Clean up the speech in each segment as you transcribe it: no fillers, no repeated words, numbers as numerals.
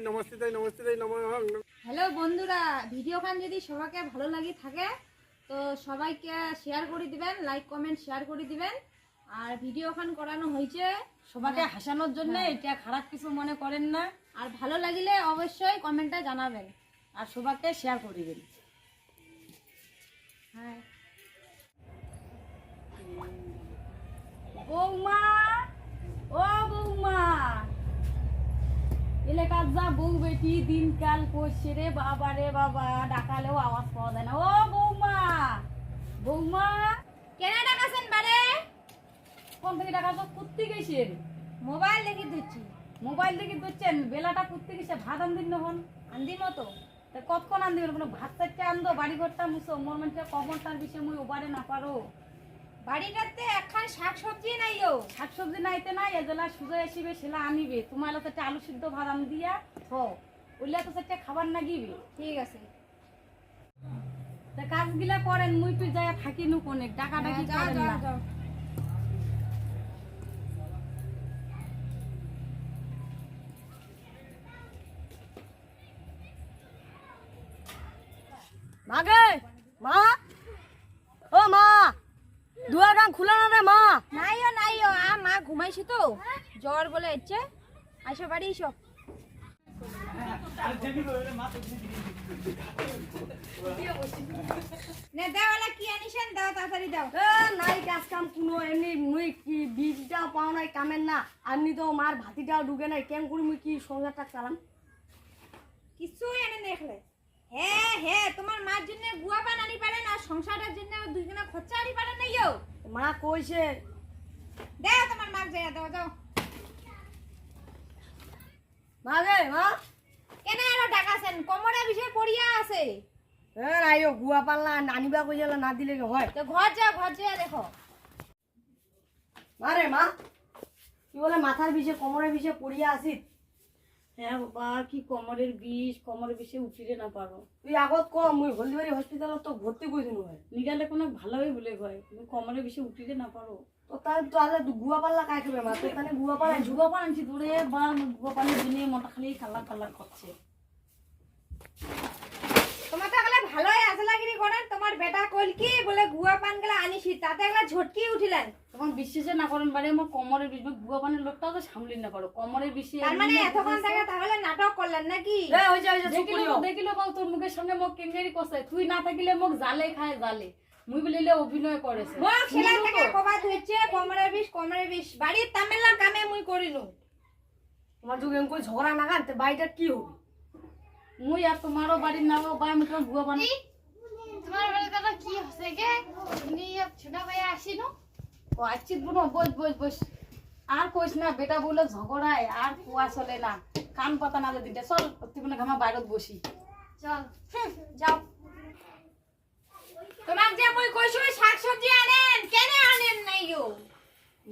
নমস্তে নমস্তে নমঃ। হ্যালো বন্ধুরা, ভিডিওখান যদি সবাইকে ভালো লাগে থাকে তো সবাইকে শেয়ার করে দিবেন, লাইক কমেন্ট শেয়ার করে দিবেন। আর ভিডিওখান করানো হয়েছে সবাইকে হাসানোর জন্য, এটা খারাপ কিছু মনে করেন না। আর ভালো লাগলে অবশ্যই কমেন্টে জানাবেন আর সবাইকে শেয়ার করে দিবেন। হ্যাঁ। বৌমা, ও বৌমা, এলাকার যা বউ বেটি দিনকাল করছে রে বাবা, রে বাবা, ডাকালেও আওয়াজ পাওয়া যায় না। ও বৌমা, বৌমা, কেন ডাকাছেন বারে? কোন থেকে ডাকাতো? কুত্তি গেছেন? মোবাইল দেখে দিচ্ছি। মোবাইল দেখে ধরছেন? বেলাটা কুত্তি গেছে, ভাত আনদিন নখন আন্দি মতো কতক্ষণ আনদিন? কোনো ভাত চারটে আনদো, বাড়ি ঘরটা মুসো, মোর মানুষটা কখন তার বিষয়ে মুই ওবারে না পারো। বাড়িটাতে একখান শাক সবজি নাইও। শাকসবজি নাইতে নাই, এজলা সুজা আসিবে সেলা আনিবে। তোমার তো একটা আলু সিদ্ধ ভাত আন দিয়া হো, ওইলা তো একটা খাবার নাগিবে। ঠিক আছে, তা কাজগুলা করেন, মুই তুই যাইয়া থাকি নু কোনে ডাকা ডাকি যাও করেন যাও না। যাও। মাগে, মা, ও মা, দুয়ার গান খুলা না রে মা। নাইও নাইও, মা ঘুমাইছি তো, জ্বর বলে হচ্ছে। আইসো বাড়ি এসো। নে দেওয়ালা কি আনিছেন, দাও তাড়াতাড়ি দাও। নাই কাজ কাম কোনো, এমনি মুই কি বীজটাও পাও নাই কামের না, আপনি তো মার ভাতিটাও ঢুকে নাই, কেন করি মুই কি সংসারটা চালাম? কিছুই এনে দেখলে। হ্যাঁ হ্যাঁ, তোমার মার জন্য গুয়া পান আনি পারে না, সংসারের জন্য দুইজনে খরচা আনি পারে নাইও। মা কইছে দেও তোমার মার যাইয়া দাও যাও। মাগে, মা, কেন আরো ডাকাছেন? কোমরে বিষয় পড়িয়া আছে। আইও গুয়া পাল্লা নানিবা কইলা না দিলে কি হয়? তো ঘর যা দেখো। মারে মা, কি বলে মাথার বিষে কোমরের বিষে পড়িয়া আসিস? হ্যাঁ বাবা, কি কোমরের বিষ, কোমরের বিষে উঠিরে না পারো। তুই আগত ক, মুই হলদিবাড়ি হসপিটালত তো ভর্তি করে দিন হয়। নিগালে কোনো ভালোই বলে হয়, তুমি কোমরের বিষে উঠিরে না পারো। তো তাহলে তো আজ গুয়া পাল্লা কাই খাবে মা? তো এখানে গুয়া পাল্লা জুয়া পান আনছি দূরে বা গুয়া পানের দিনে মোটা খালি কাল্লা কাল্লা করছে। তোমার তো এগুলা ভালোই আসলাগিরি করেন। তোমার বেটা কইল কি বলে গুয়া পান গুলা আনিছি, তাতে এগুলা ঝটকি উঠিলেন। তখন বিশ্বাসে না করেন বাড়ি আমার কোমরের বিষ, গুয়া পানের লোকটাও তো সামলি না পারো কোমরের বিষে। তার মানে এতক্ষণ থেকে তাহলে নাটক করলেন নাকি? দেখিলো বাবু তোর মুখের সামনে মুখ কেঙ্গেরি কষে, তুই না থাকিলে মুখ জালে খায় জালে, মুই বলিলে অভিনয় করেছে। মুখ ছেলা থেকে কবাত হচ্ছে কোমরের বিষ বাড়ির তামেলা কামে মুই করিনু। তোমার যুগে কই ঝগড়া না গানতে বাড়িটা কি হবে? মুই আর তোমারও বাড়ির নাও বাই মুখে গুয়া পান। তোমার বাড়ি দাদা কি হচ্ছে গে? নিয়ে ছোট ভাই আসিনো? ও আচ্ছিত বুনো, বস বস বস। আর কইস না, বেটা বলে ঝগড়ায় আর কুয়া চলে না, কান পাতা না দিতে। চল প্রতিদিন ঘামা বাইরত বসি। চল যাও। তোমাক যে মুই কইছো শাক সবজি আনেন, কেন আনেন নাইও?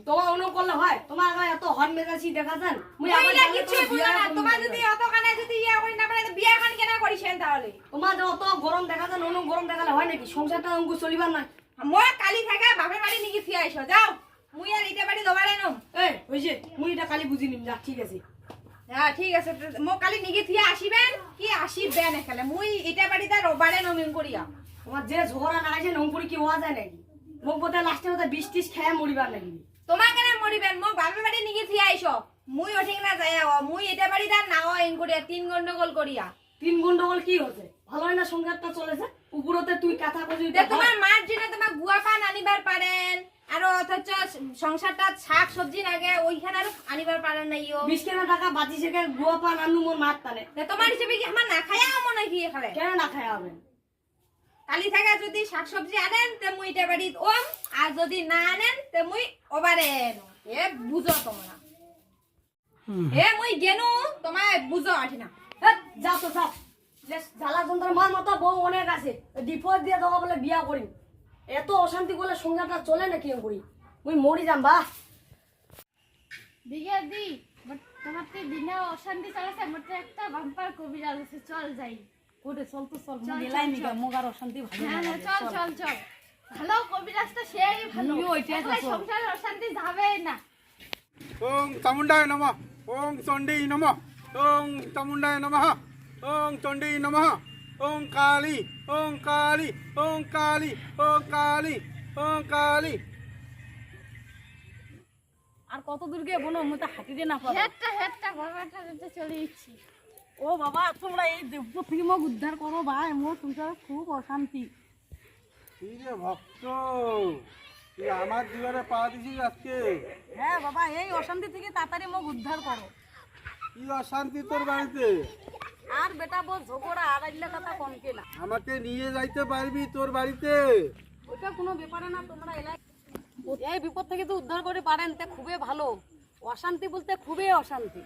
তোমার অনু করলে হয়? তোমার গায়ে এত হন মেজাজি দেখা যান। মুই মহিলা কিছু বুঝো না। তোমার যদি অত কানে যদি ইয়া করি না পারে তো বিয়া খান কেন করিছেন তাহলে? তোমার যে অত গরম দেখা যান, অনু গরম দেখালে হয় নাকি? সংসারটা অঙ্কু চলিবার না। মই কালি থাকা বাপের বাড়ি নিকি থিয়া আইছো, যাও। মুই আর ইটা বাড়ি দবারে নম। এই হইছে, মুই এটা কালি বুঝি নিম। যা, ঠিক আছে। হ্যাঁ ঠিক আছে, মই কালি নিকি থিয়া আসিবেন কি আসিবেন এখানে। মুই ইটা বাড়িতে রবারে নমিন করিয়া। তোমার যে ঝগড়া না আছে নঙ্কুরি কি হওয়া যায় নাকি? মোক বোধ লাস্টে বোধ বিষ টিস খেয়ে মরিবার নাকি? তোমার কেন মরিবেন? মই বাপের বাড়ি নিকি থিয়া আইছো। মুই ওঠিক না যাই মুই এটা বাড়িতে নাও ইন করিয়া 3 গন্ডগোল করিয়া। 3 গন্ডগোল কি হচ্ছে? ভালোই না সংসারটা চলেছে। উপরতে তুই কথা কইছিস। তোমার মার জন্য তোমার গুয়া পান আনিবার পারেন, আর অথচ সংসারটা শাক সবজি লাগে ওইখানে আর আনিবার পারেন নাইও। 20 টাকা বাঁচি থেকে গুয়া পান আনু মোর মাত টানে। তোমার হিসেবে কি আমার না খায়া মনে কি এখানে? কেন না খায় হবেন? কালি থাকা যদি শাক সবজি আনেন তে মুই এটা বাড়ি ওম, আর যদি না আনেন তে মুই ওবারে এনো। এ বুঝো তোমরা, এ মুই গেনু তোমায় বুঝো আঠি না। যাও তো যাও। জ্বালা যন্ত্র মার মতো বউ অনেক আছে, ডিভোর্স দিয়ে দেওয়া বলে বিয়া করি। এত অশান্তি করলে সংসারটা চলে না কি করি? মুই মরি যাম বা। দিগে দি তোমার তো দিনে অশান্তি চলেছে, মোটে একটা বাম্পার কবিরা আছে। চল যাই। কোটে চল তো চল, চল, গেলাই চল, নি চল। মোক আর অশান্তি ভালো হ্যাঁ না হ্যাঁ, লাগে। চল চল চল। ভালো কবিরাজটা সেই ভালো। আমিও ওইটাই একলাই যাচ্ছি। সংসারের অশান্তি যাবে না। ওং চামুণ্ডায় নমঃ, ওং চণ্ডী নমঃ, ওং চামুণ্ডায় নমঃ ওং চণ্ডী নমঃ ওং কালী ওং কালী ওং কালী ওং কালী ওং কালী। আর কত দূর গিয়ে বোনো মুই তো হাঁটিতে না পারো। হেটটা বাবাটা যেতে চলে যাচ্ছি। ও বাবা তোমরা এই দেব থেকে মোক উদ্ধার করো ভাই, মোর সংসারে খুব অশান্তি। কি রে ভক্ত, তুই আমার দুয়ারে পা দিছিস আজকে? হ্যাঁ বাবা, এই অশান্তি থেকে তাড়াতাড়ি মোক উদ্ধার করো। কি অশান্তি তোর বাড়িতে? আর বেটা বউ ঝগড়া আর আইলা কথা কমকে না। আমাকে নিয়ে যাইতে পারবি তোর বাড়িতে? ওটা কোনো ব্যাপারে না, তোমরা এলাই এই বিপদ থেকে তো উদ্ধার করে পারেন, তে খুবই ভালো। অশান্তি বলতে খুবই অশান্তি।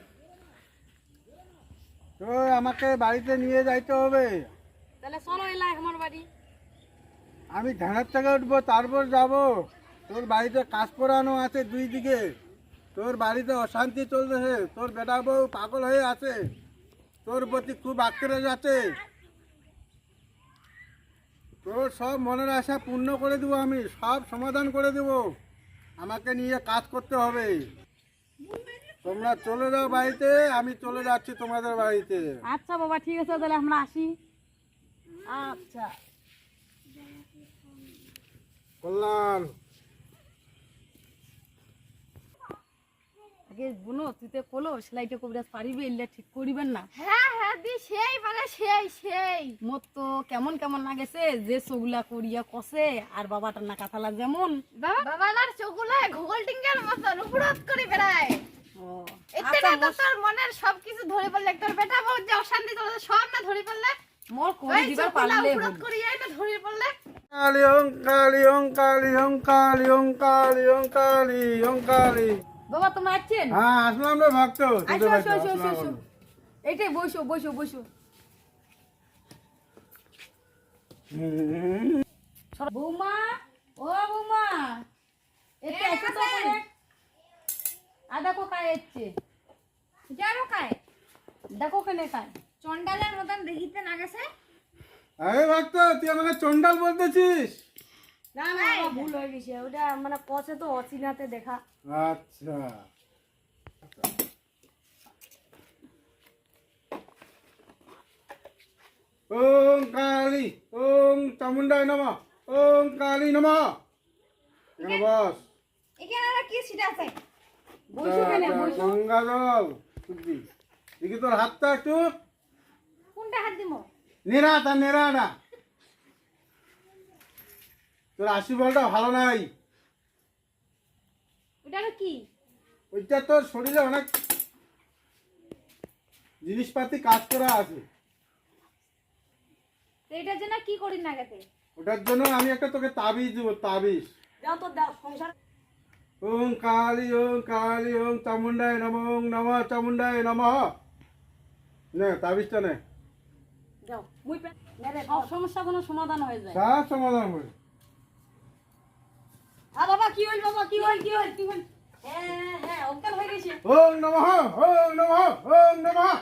তো আমাকে বাড়িতে নিয়ে যাইতে হবে। তাহলে চলো এলাই আমার বাড়ি। আমি ধানের থেকে উঠবো, তারপর যাব। তোর বাড়িতে কাজ করানো আছে দুই দিকে, তোর বাড়িতে অশান্তি চলতেছে, তোর বেটা বউ পাগল হয়ে আছে, তোর প্রতি খুব আক্রোশ আছে। তোর সব মনের আশা পূর্ণ করে দেবো, আমি সব সমাধান করে দেব। আমাকে নিয়ে কাজ করতে হবে। তোমরা চলে যাও বাড়িতে, আমি চলে যাচ্ছি তোমাদের বাড়িতে। আচ্ছা বাবা ঠিক আছে, তাহলে আমরা আসি। আচ্ছা কল্যাণ, আগে বুনো তুই তো কলো সেলাইটা কবিরাজ পারিবে, এলে ঠিক করিবেন না। হ্যাঁ দি সেই মানে সেই মোর তো কেমন কেমন লাগেছে যে সগুলা করিয়া কষে, আর বাবাটার না কাঁথালা যেমন। বাবালার চোখগুলো ঘোগল টিঙ্গের মতন উপরত করে বেড়ায়। ও, এতেটা আচ্ছা, তো তোর মনের সবকিছু ধরে পড়লে, তোর বেটা বউ যে অশান্তি চলছে সব না ধরে পড়লে, মোর করে ওই দিবার চোখগুলো পারলে উপরত হলো। করে না ধরে পড়লে। কালী ওং কালী ওং কালী ওং কালী ওং কালী ওং কালী ওং কালী। বাবা তোমরা আসছেন? হ্যাঁ আসলাম রে ভক্ত। আসো আসো আসো আসো আসো। এইটাই বসো বসো বসো। বৌমা, ও বৌমা, এটা এসে তো করে আদা কো কায় এসছে। যারো কায় দেখো কেনে কায়। চন্ডালের মতন দেখিতে না গেছে। আরে ভক্ত, তুই আমাকে চন্ডাল বলতেছিস? না না বাবা, ভুল হয়ে গেছে, ওটা মানে কষে তো অচিনাতে দেখা। আচ্ছা ওং কালী ওং চামুণ্ডায় নমঃ ওং কালী নমঃ। এখানে বস। এখানে আর কি সিট আছে? বসো কেনে বসো। গঙ্গা জল শুদ্ধি। দেখি তোর হাতটা একটু কোনটা হাত দিমো? নেড়া, তা নেড়া না। তোর আশীর্বাদটা ভালো নাই। ওটা কি? ওইটা তোর শরীরে অনেক জিনিসপাতি কাজ করা আছে, তো এটার জন্য কি করি না গেতে? ওটার জন্য আমি একটা তোকে তাবিজ দেবো, তাবিজ। যাও তো দাও সংসার। ওং কালী ওং চামুণ্ডায় নমঃ ওং নমঃ চামুণ্ডায় নমঃ। নে তাবিজটা নে, যাও মুই পে মেরে সব সমস্যা কোনো সমাধান হয়ে যায়। সব সমাধান হবে। বাবা কি হইল, বাবা কি হইল কি হইল কি হইল? হ্যাঁ হ্যাঁ অজ্ঞান হয়ে গেছে। ওং নমঃ ওং নমঃ ওং নমঃ।